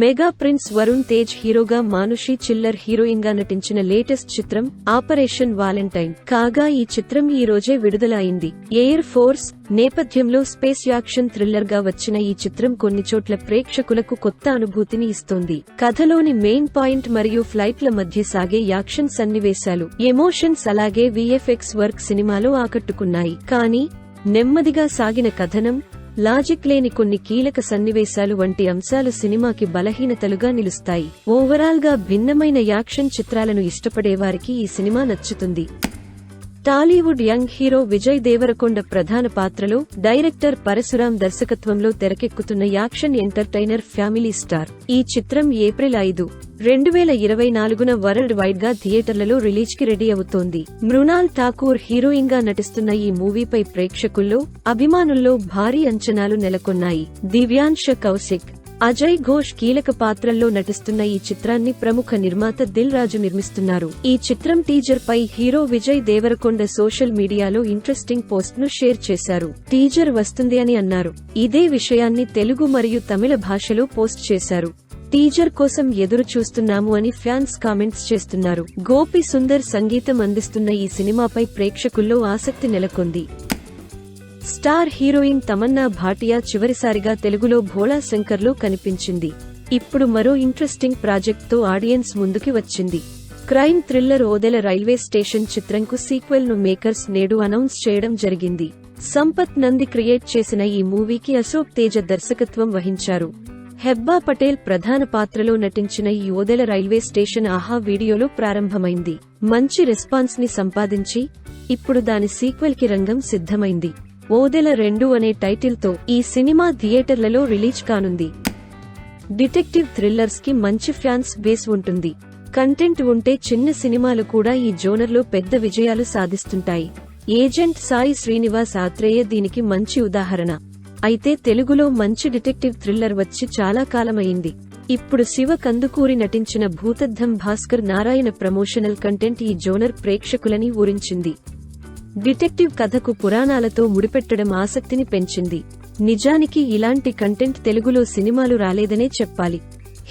Mega prince Varun Tej హీరోగా మానుషి చిల్లర్ heroine గా నటించిన లేటెస్ట్ చిత్రం ఆపరేషన్ వాలెంటైన్. కాగా ఈ చిత్రం ఈ రోజే విడుదల అయింది. ఎయిర్ ఫోర్స్ నేపథ్యంలో స్పేస్ యాక్షన్ థ్రిల్లర్ గా వచ్చిన ఈ చిత్రం కొన్ని చోట్ల ప్రేక్షకులకు కొత్త అనుభూతిని ఇస్తోంది. కథలోని మెయిన్ పాయింట్ మరియు ఫ్లైట్ల మధ్య సాగే యాక్షన్ సన్నివేశాలు, ఎమోషన్స్ అలాగే విఎఫ్ఎక్స్ వర్క్ సినిమాలో ఆకట్టుకున్నాయి. కానీ నెమ్మదిగా సాగిన కథనం, లాజిక్ లేని కొన్ని కీలక సన్నివేశాలు వంటి అంశాలు సినిమాకి బలహీనతలుగా నిలుస్తాయి. ఓవరాల్ గా భిన్నమైన యాక్షన్ చిత్రాలను ఇష్టపడేవారికి ఈ సినిమా నచ్చుతుంది. టాలీవుడ్ యంగ్ హీరో విజయ్ దేవరకొండ ప్రధాన పాత్రలో, డైరెక్టర్ పరశురాం దర్శకత్వంలో తెరకెక్కుతున్న యాక్షన్ ఎంటర్టైనర్ ఫ్యామిలీ స్టార్. ఈ చిత్రం ఏప్రిల్ 5, 2024న వరల్డ్ వైడ్ గా థియేటర్లలో రిలీజ్ కి రెడీ అవుతోంది. మృణాల్ ఠాకూర్ హీరోయిన్ గా నటిస్తున్న ఈ మూవీపై ప్రేక్షకుల్లో, అభిమానుల్లో భారీ అంచనాలు నెలకొన్నాయి. దివ్యాంశ కౌశిక్, అజయ్ ఘోష్ కీలక పాత్రల్లో నటిస్తున్న ఈ చిత్రాన్ని ప్రముఖ నిర్మాత దిల్ రాజు నిర్మిస్తున్నారు. ఈ చిత్రం టీజర్ పై హీరో విజయ్ దేవరకొండ సోషల్ మీడియాలో ఇంట్రెస్టింగ్ పోస్ట్ ను షేర్ చేశారు. టీజర్ వస్తుంది అని అన్నారు. ఇదే విషయాన్ని తెలుగు మరియు తమిళ భాషలో పోస్ట్ చేశారు. టీజర్ కోసం ఎదురు చూస్తున్నాము అని ఫ్యాన్స్ కామెంట్స్ చేస్తున్నారు. గోపి సుందర్ సంగీతం అందిస్తున్న ఈ సినిమాపై ప్రేక్షకుల్లో ఆసక్తి నెలకొంది. స్టార్ హీరోయిన్ తమన్నా భాటియా చివరిసారిగా తెలుగులో భోళా శంకర్లో కనిపించింది. ఇప్పుడు మరో ఇంట్రెస్టింగ్ ప్రాజెక్ట్ తో ఆడియన్స్ ముందుకి వచ్చింది. Crime thriller Odela railway station చిత్రంకు సీక్వెల్ ను మేకర్స్ నేడు అనౌన్స్ చేయడం జరిగింది. సంపత్ నంది క్రియేట్ చేసిన ఈ మూవీకి అశోక్ తేజ దర్శకత్వం వహించారు. హెబ్బా పటేల్ ప్రధాన పాత్రలో నటించిన ఈ ఓదెల రైల్వే స్టేషన్ ఆహా వీడియోలో ప్రారంభమైంది. మంచి రెస్పాన్స్ ని సంపాదించి ఇప్పుడు దాని సీక్వెల్ కి రంగం సిద్ధమైంది. ఓదెల 2 అనే టైటిల్ తో ఈ సినిమా థియేటర్లలో రిలీజ్ కానుంది. డిటెక్టివ్ థ్రిల్లర్స్ కి మంచి ఫ్యాన్స్ బేస్ ఉంటుంది. కంటెంట్ ఉంటే చిన్న సినిమాలు కూడా ఈ జోనర్లో పెద్ద విజయాలు సాధిస్తుంటాయి. ఏజెంట్ సాయి శ్రీనివాస్ ఆత్రేయ దీనికి మంచి ఉదాహరణ. అయితే తెలుగులో మంచి డిటెక్టివ్ థ్రిల్లర్ వచ్చి చాలా కాలమైంది. ఇప్పుడు శివ కందుకూరి నటించిన భూతద్దం భాస్కర్ నారాయణ ప్రమోషనల్ కంటెంట్ ఈ జోనర్ ప్రేక్షకులని ఊరించింది. డిటెక్టివ్ కథకు పురాణాలతో ముడిపెట్టడం ఆసక్తిని పెంచింది. నిజానికి ఇలాంటి కంటెంట్ తెలుగులో సినిమాలు రాలేదనే చెప్పాలి.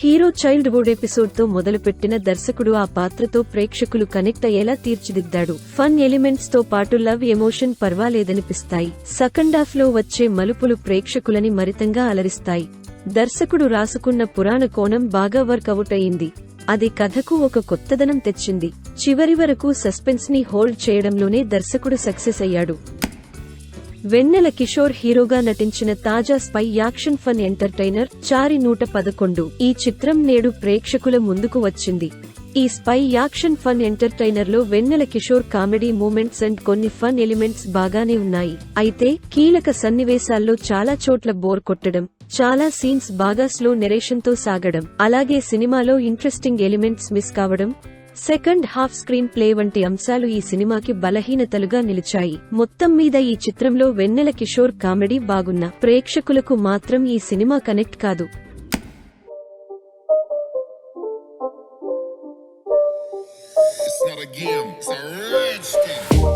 హీరో చైల్డ్ హుడ్ ఎపిసోడ్ తో మొదలుపెట్టిన దర్శకుడు ఆ పాత్రతో ప్రేక్షకులు కనెక్ట్ అయ్యేలా తీర్చిదిద్దాడు. ఫన్ ఎలిమెంట్స్ తో పాటు లవ్ ఎమోషన్ పర్వాలేదనిపిస్తాయి. సెకండాఫ్ లో వచ్చే మలుపులు ప్రేక్షకులని మరింతగా అలరిస్తాయి. దర్శకుడు రాసుకున్న పురాణ కోణం బాగా వర్కౌట్ అయింది. అది కథకు ఒక కొత్తదనం తెచ్చింది. చివరి వరకు సస్పెన్స్ ని హోల్డ్ చేయడంలోనే దర్శకుడు సక్సెస్ అయ్యాడు. వెన్నెల కిషోర్ హీరోగా నటించిన తాజా స్పై యాక్షన్ ఫన్ ఎంటర్టైనర్ చారి 111. ఈ చిత్రం నేడు ప్రేక్షకుల ముందుకు వచ్చింది. ఈ స్పై యాక్షన్ ఫన్ ఎంటర్టైనర్ లో వెన్నెల కిషోర్ కామెడీ మూమెంట్స్ అండ్ కొన్ని ఫన్ ఎలిమెంట్స్ బాగానే ఉన్నాయి. అయితే కీలక సన్నివేశాల్లో చాలా చోట్ల బోర్ కొట్టడం, చాలా సీన్స్ బాగా స్లో నెరేషన్ తో సాగడం, అలాగే సినిమాలో ఇంట్రెస్టింగ్ ఎలిమెంట్స్ మిస్ కావడం, సెకండ్ హాఫ్ స్క్రీన్ ప్లే వంటి అంశాలు ఈ సినిమాకి బలహీనతలుగా నిలిచాయి. మొత్తం మీద ఈ చిత్రంలో వెన్నెల కిషోర్ కామెడీ బాగున్నా ప్రేక్షకులకు మాత్రం ఈ సినిమా కనెక్ట్ కాదు. It's not a game, it's a rich thing.